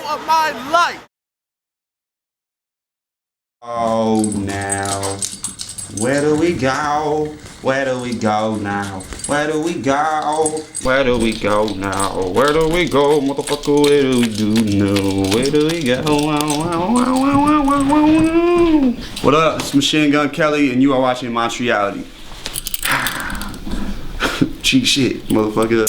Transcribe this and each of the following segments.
of my life. Oh, now, where do we go? Where do we go now? Where do we go? Where do we go now? Where do we go, motherfucker? Where do we do now? Where do we go? What up? It's Machine Gun Kelly, and you are watching MONTREALITY. Cheat shit, motherfucker.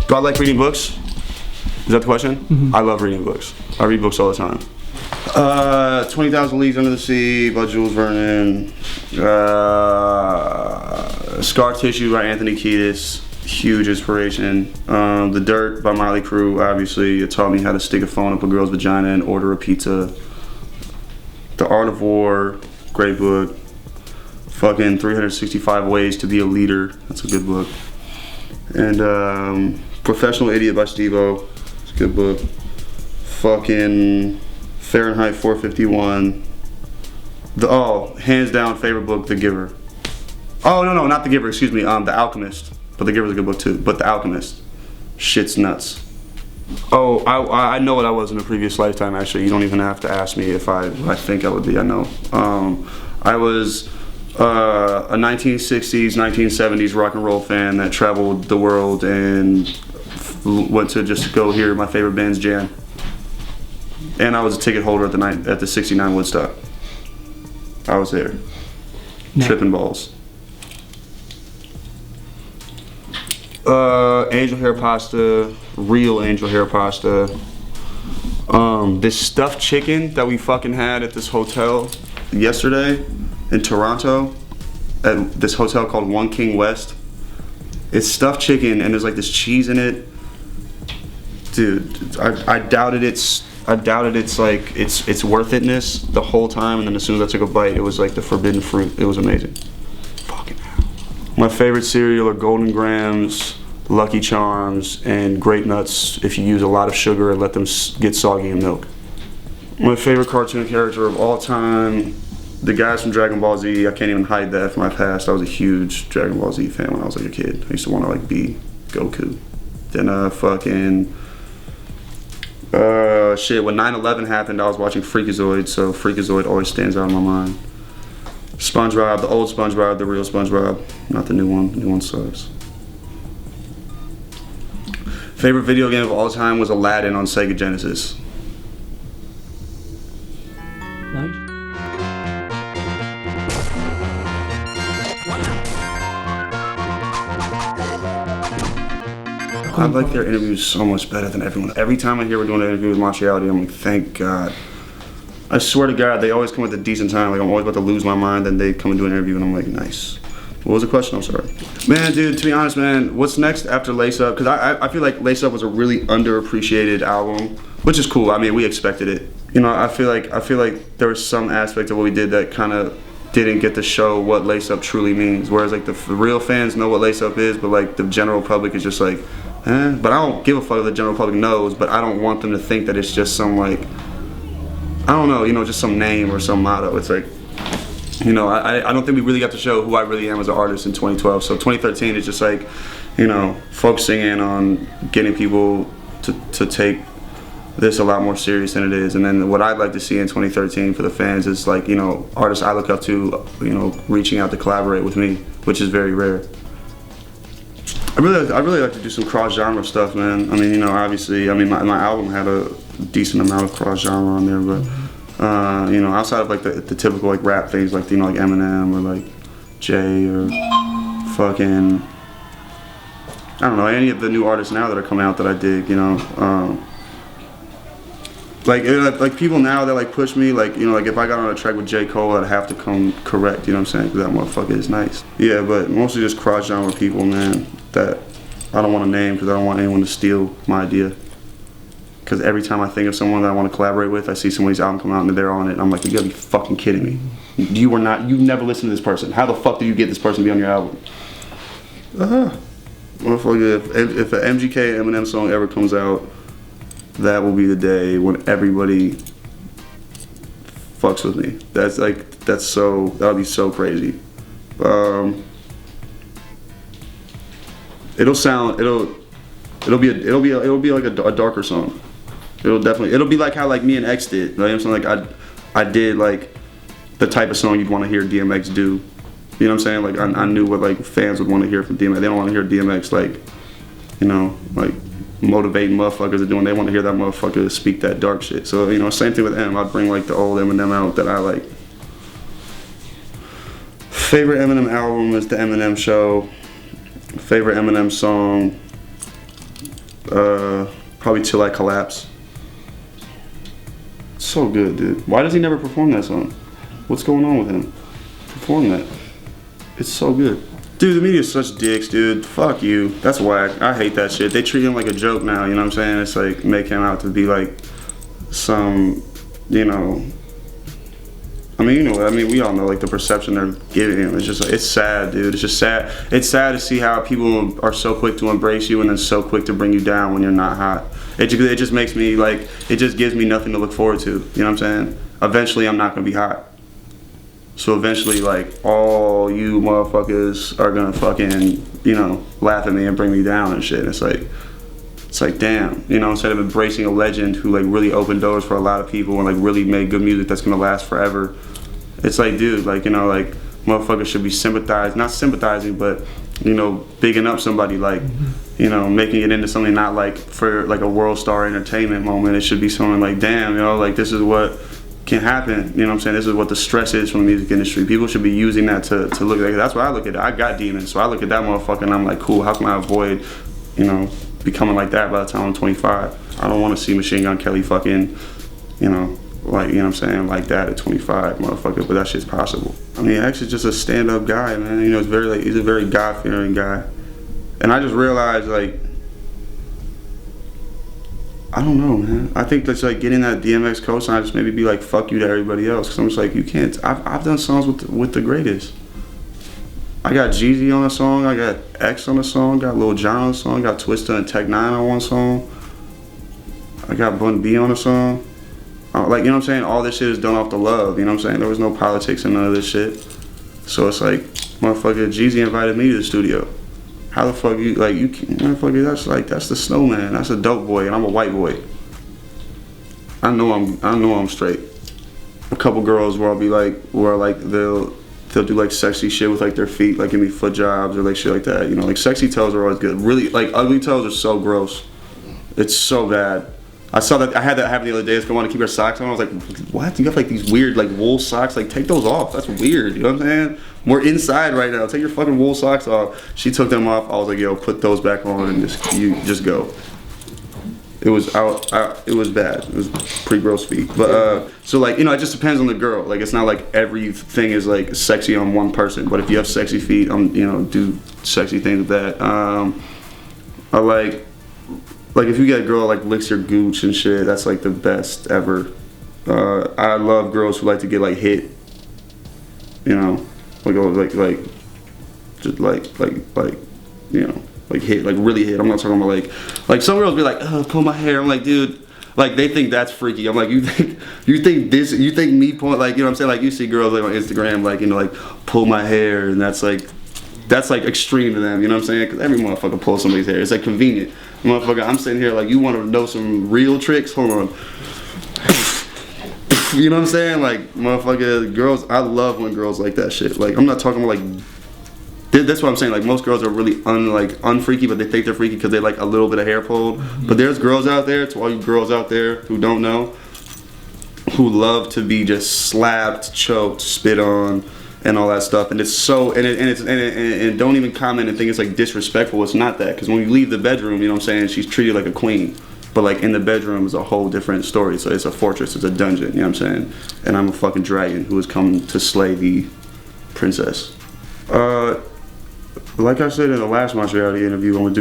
Do I like reading books? Is that the question? Mm-hmm. I love reading books. I read books all the time. 20,000 Leagues Under the Sea by Jules Vernon. Scar Tissue by Anthony Kiedis. Huge inspiration. The Dirt by Motley Crue, obviously. It taught me how to stick a phone up a girl's vagina and order a pizza. The Art of War, great book. Fucking 365 Ways to Be a Leader. That's a good book. And Professional Idiot by Steve-O. It's a good book. Fucking Fahrenheit 451. Hands down favorite book, The Giver. Oh, no, not The Giver, excuse me, The Alchemist. But The Giver's a good book too. But The Alchemist. Shit's nuts. Oh, I know what I was in a previous lifetime, actually. You don't even have to ask me if I think I would be, I know. I was a 1960s, 1970s rock and roll fan that traveled the world and went to just go hear my favorite band's jam. And I was a ticket holder at the 69 Woodstock. I was there. Tripping balls. Angel hair pasta, real angel hair pasta. This stuffed chicken that we fucking had at this hotel yesterday in Toronto, at this hotel called One King West. It's stuffed chicken and there's like this cheese in it. Dude, I doubted it's like it's worth itness the whole time, and then as soon as I took a bite, it was like the forbidden fruit. It was amazing. Fucking hell. My favorite cereal are Golden Grams, Lucky Charms, and Grape Nuts if you use a lot of sugar and let them get soggy in milk. My favorite cartoon character of all time, the guys from Dragon Ball Z. I can't even hide that from my past. I was a huge Dragon Ball Z fan when I was like a kid. I used to want to like be Goku. Then when 9/11 happened, I was watching Freakazoid, so Freakazoid always stands out in my mind. SpongeBob, the old SpongeBob, the real SpongeBob, not the new one. The new one sucks. Favorite video game of all time was Aladdin on Sega Genesis. Nice. I like their interviews so much better than everyone. Every time I hear we're doing an interview with MONTREALITY, I'm like, thank God. I swear to God, they always come with a decent time. Like, I'm always about to lose my mind, then they come and do an interview, and I'm like, nice. What was the question? I'm sorry. Man, dude, to be honest, man, what's next after Lace Up? Because I feel like Lace Up was a really underappreciated album, which is cool. I mean, we expected it. You know, I feel like there was some aspect of what we did that kind of didn't get to show what Lace Up truly means. Whereas, like, the real fans know what Lace Up is, but, like, the general public is just like, But I don't give a fuck if the general public knows, but I don't want them to think that it's just some, like, I don't know, you know, just some name or some motto. It's like, you know, I don't think we really got to show who I really am as an artist in 2012. So 2013 is just like, you know, focusing in on getting people to take this a lot more serious than it is. And then what I'd like to see in 2013 for the fans is, like, you know, artists I look up to, you know, reaching out to collaborate with me, which is very rare. I really like to do some cross-genre stuff, man. I mean, you know, obviously, I mean, my album had a decent amount of cross-genre on there, but, you know, outside of, like, the typical, like, rap things, like, you know, like Eminem or, like, Jay or fucking, I don't know, any of the new artists now that are coming out that I dig, you know. Like people now that, like, push me, like, you know, like, if I got on a track with J. Cole, I'd have to come correct, you know what I'm saying, because that motherfucker is nice. Yeah, but mostly just cross-genre people, man, that I don't want to name because I don't want anyone to steal my idea. Because every time I think of someone that I want to collaborate with, I see somebody's album come out and they're on it, and I'm like, you gotta be fucking kidding me. You never listened to this person. How the fuck do you get this person to be on your album? Motherfucker, if an MGK Eminem song ever comes out, that will be the day when everybody fucks with me. That'll be so crazy. it'll be like a darker song. It'll be like how like me and X did. You know what I'm saying? Like I did like the type of song you'd want to hear DMX do. You know what I'm saying? Like I knew what like fans would want to hear from DMX. They don't want to hear DMX like, you know, like motivating motherfuckers are doing. They want to hear that motherfucker speak that dark shit. So, you know, same thing with M. I'd bring like the old Eminem out that I like. Favorite Eminem album is The Eminem Show. Favorite Eminem song, probably Till I Collapse. So good, dude. Why does he never perform that song? What's going on with him? Perform that. It's so good. Dude, the media is such dicks, dude. Fuck you. That's whack. I hate that shit. They treat him like a joke now, you know what I'm saying? It's like, make him out to be like some, you know, I mean, you know what I mean? We all know like the perception they're giving him. It's just like, it's sad, dude. It's just sad. It's sad to see how people are so quick to embrace you and then so quick to bring you down when you're not hot. It just makes me like, it just gives me nothing to look forward to. You know what I'm saying? Eventually, I'm not gonna be hot. So eventually, like, all you motherfuckers are gonna fucking, you know, laugh at me and bring me down and shit. It's like, damn, you know, instead of embracing a legend who like really opened doors for a lot of people and like really made good music that's gonna last forever. It's like, dude, like, you know, like, motherfuckers should be not sympathizing, but, you know, bigging up somebody, like, you know, making it into something not like for like a world star entertainment moment. It should be something like, damn, you know, like, this is what can happen, you know what I'm saying? This is what the stress is from the music industry. People should be using that to look at it. That's why I look at it. I got demons, so I look at that motherfucker and I'm like, cool, how can I avoid, you know, becoming like that by the time I'm 25? I don't want to see Machine Gun Kelly fucking, you know, like, you know what I'm saying, like that at 25, motherfucker, but that shit's possible. I mean, X is just a stand-up guy, man. You know, it's very, like, he's a very God-fearing guy. And I just realized, like, I don't know, man. I think that's like getting that DMX cosign just maybe be like, fuck you to everybody else. Cause I'm just like, you can't, I've done songs with the greatest. I got Jeezy on a song, I got X on a song, got Lil Jon on a song, got Twista and Tech Nine on one song. I got Bun B on a song. Like, you know what I'm saying? All this shit is done off the love, you know what I'm saying? There was no politics in none of this shit. So it's like, motherfucker, Jeezy invited me to the studio. How the fuck you, like, you can't, motherfucker, that's the snowman, that's a dope boy, and I'm a white boy. I know I'm straight. A couple girls where I'll be like, they'll do like sexy shit with like their feet, like give me foot jobs or like shit like that, you know, like sexy toes are always good. Really, like ugly toes are so gross. It's so bad. I saw that, I had that happen the other day. This girl wanted to keep her socks on. I was like, what? You have like these weird like wool socks? Like take those off. That's weird. You know what I'm saying? We're inside right now. Take your fucking wool socks off. She took them off. I was like, yo, put those back on and just go. It was it was bad. It was pretty gross feet. But so like, you know, it just depends on the girl. Like it's not like everything is like sexy on one person. But if you have sexy feet, you know, do sexy things with that. I like if you get a girl like licks your gooch and shit, that's like the best ever. I love girls who like to get like hit. You know, just you know, like hit, like really hit. I'm not talking about like some girls be like, oh, pull my hair. I'm like, dude, like they think that's freaky. I'm like, you think me pulling, like, you know what I'm saying? Like you see girls like on Instagram, like, you know, like pull my hair, and that's like extreme to them. You know what I'm saying? Because every motherfucker pulls somebody's hair. It's like convenient. Motherfucker, I'm sitting here like, you want to know some real tricks? Hold on. You know what I'm saying? Like, motherfucker, girls, I love when girls like that shit. Like, I'm not talking about like, that's what I'm saying. Like, most girls are really unfreaky, but they think they're freaky because they like a little bit of hair pulled. But there's girls out there, to all you girls out there who don't know, who love to be just slapped, choked, spit on, and all that stuff. And it's so, and don't even comment and think it's like disrespectful. It's not that, because when you leave the bedroom, you know what I'm saying, she's treated like a queen. But like in the bedroom is a whole different story. So it's a fortress, it's a dungeon, you know what I'm saying? And I'm a fucking dragon who has come to slay the princess. Like I said in the last Montreality interview, I'm gonna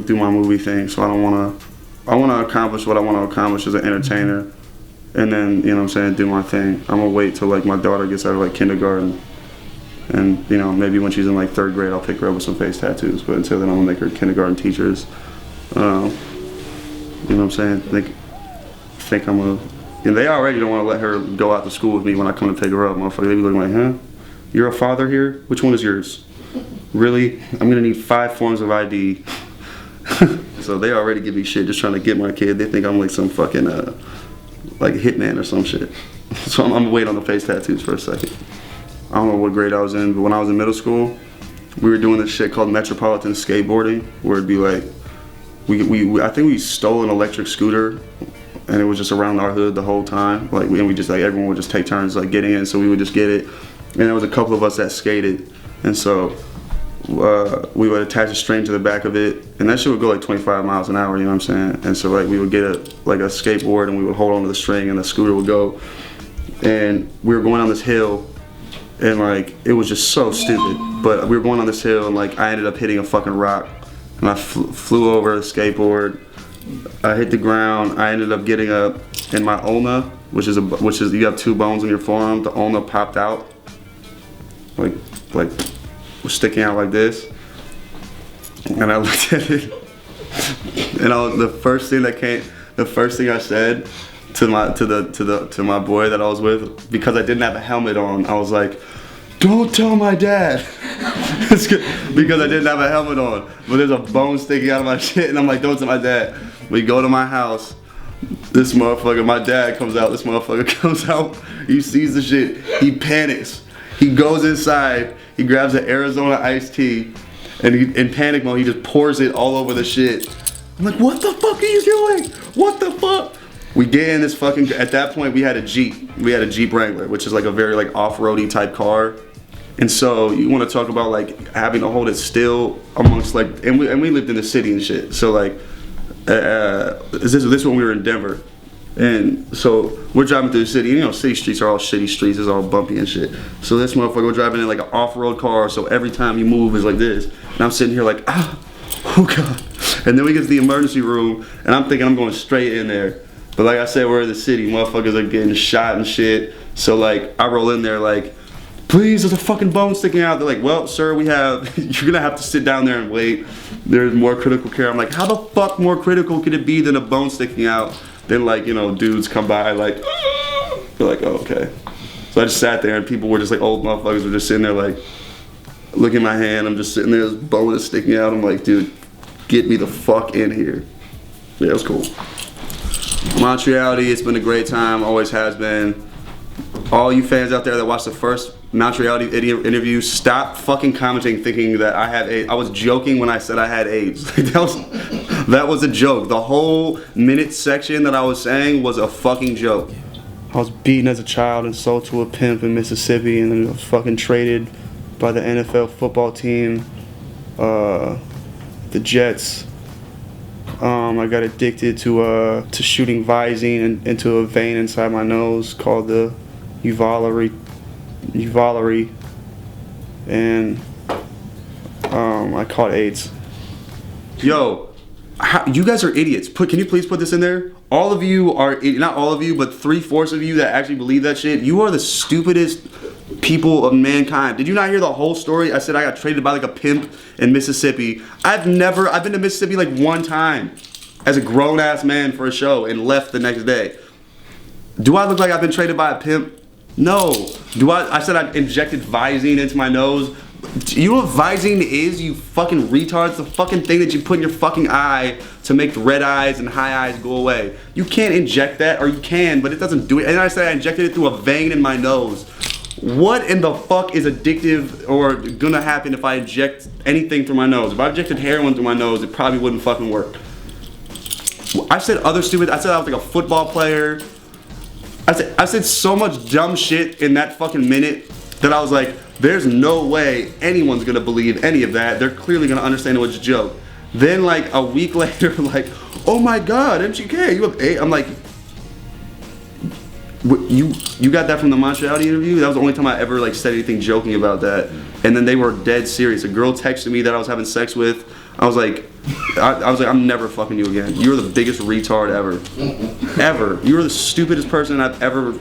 do my movie thing. So I wanna accomplish what I wanna accomplish as an entertainer, and then, you know what I'm saying, do my thing. I'm gonna wait till like my daughter gets out of like kindergarten, and you know, maybe when she's in like 3rd grade, I'll pick her up with some face tattoos. But until then, I'm gonna make her kindergarten teachers. You know what I'm saying? Think I'm a. And they already don't want to let her go out to school with me when I come to pick her up, motherfucker. They be looking like, huh? You're a father here? Which one is yours? really? I'm gonna need 5 forms of ID. So they already give me shit just trying to get my kid. They think I'm like some fucking like hitman or some shit. So I'm gonna wait on the face tattoos for a second. I don't know what grade I was in, but when I was in middle school, we were doing this shit called metropolitan skateboarding, where it'd be like, I think we stole an electric scooter, and it was just around our hood the whole time. Like, and we just like everyone would just take turns like getting in, so we would just get it. And there was a couple of us that skated, and so we would attach a string to the back of it, and that shit would go like 25 miles an hour. You know what I'm saying? And so like we would get a skateboard, and we would hold onto the string, and the scooter would go. And we were going on this hill, and like it was just so stupid. But we were going on this hill, and like I ended up hitting a fucking rock, and I flew over a skateboard. I hit the ground. I ended up getting in my ulna, which is you have 2 bones in your forearm. The ulna popped out, like was sticking out like this. And I looked at it, and the first thing I said to my boy that I was with, because I didn't have a helmet on, I was like, "Don't tell my dad." It's good, because I didn't have a helmet on, but there's a bone sticking out of my shit, and I'm like, "Don't tell my dad." We go to my house. This motherfucker, my dad comes out. This motherfucker comes out. He sees the shit. He panics. He goes inside. He grabs an Arizona iced tea, and in panic mode, he just pours it all over the shit. I'm like, "What the fuck are you doing? What the fuck?" We get in this fucking, at that point we had a Jeep. We had a Jeep Wrangler, which is like a very like off-roady type car. And so you want to talk about like having to hold it still amongst like, and we lived in the city and shit. So like, this when we were in Denver. And so we're driving through the city, you know, city streets are all shitty streets, it's all bumpy and shit. So this motherfucker, we're driving in like an off-road car, so every time you move is like this. And I'm sitting here like, oh God. And then we get to the emergency room, and I'm thinking I'm going straight in there. But like I said, we're in the city, motherfuckers are getting shot and shit. So like, I roll in there like, "Please, there's a fucking bone sticking out." They're like, "Well, sir, you're gonna have to sit down there and wait. There's more critical care." I'm like, how the fuck more critical could it be than a bone sticking out? Then like, you know, dudes come by like, they're like, "Oh, okay." So I just sat there, and people were just like, old motherfuckers were just sitting there like, look at my hand, I'm just sitting there, this bone is sticking out. I'm like, dude, get me the fuck in here. Yeah, it was cool. Montreality, it's been a great time, always has been. All you fans out there that watched the first Montreality interview, stop fucking commenting thinking that I have AIDS. I was joking when I said I had AIDS. That was a joke. The whole minute section that I was saying was a fucking joke. I was beaten as a child and sold to a pimp in Mississippi, and then I was fucking traded by the NFL football team, the Jets. I got addicted to shooting Visine into a vein inside my nose called the uvullary, and I caught AIDS. Yo, you guys are idiots. Can you please put this in there? All of you are, not all of you, but 3/4 of you that actually believe that shit. You are the stupidest people of mankind. Did you not hear the whole story? I said I got traded by like a pimp in Mississippi. I've been to Mississippi like 1 time as a grown ass man for a show and left the next day. Do I look like I've been traded by a pimp? No. I said I injected Visine into my nose. You know what Visine is, you fucking retards? The fucking thing that you put in your fucking eye to make red eyes and high eyes go away. You can't inject that, or you can, but it doesn't do it. And I said I injected it through a vein in my nose. What in the fuck is addictive or gonna happen if I inject anything through my nose? If I injected heroin through my nose, it probably wouldn't fucking work. I said I said I was like a football player. I said so much dumb shit in that fucking minute that I was like, there's no way anyone's gonna believe any of that. They're clearly gonna understand it was a joke. Then like a week later, like, "Oh my God, MGK, you have AIDS." I'm like, you got that from the Montreality interview? That was the only time I ever like said anything joking about that. And then they were dead serious. A girl texted me that I was having sex with. I was like, I'm never fucking you again. You're the biggest retard ever. Ever. You're the stupidest person I've ever.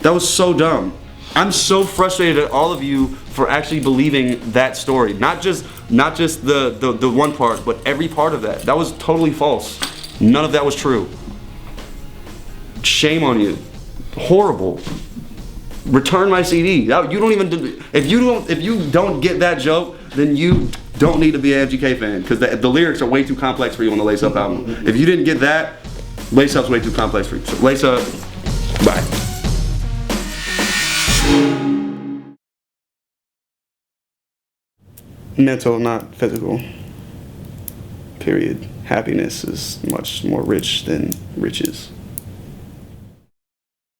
That was so dumb. I'm so frustrated at all of you for actually believing that story. Not just the one part, but every part of that. That was totally false. None of that was true. Shame on you. Horrible. Return my CD. You don't even. If you don't get that joke, then you don't need to be an MGK fan, because the lyrics are way too complex for you on the Lace Up album. If you didn't get that, Lace Up's way too complex for you. So Lace Up, bye. Mental, not physical. Period. Happiness is much more rich than riches.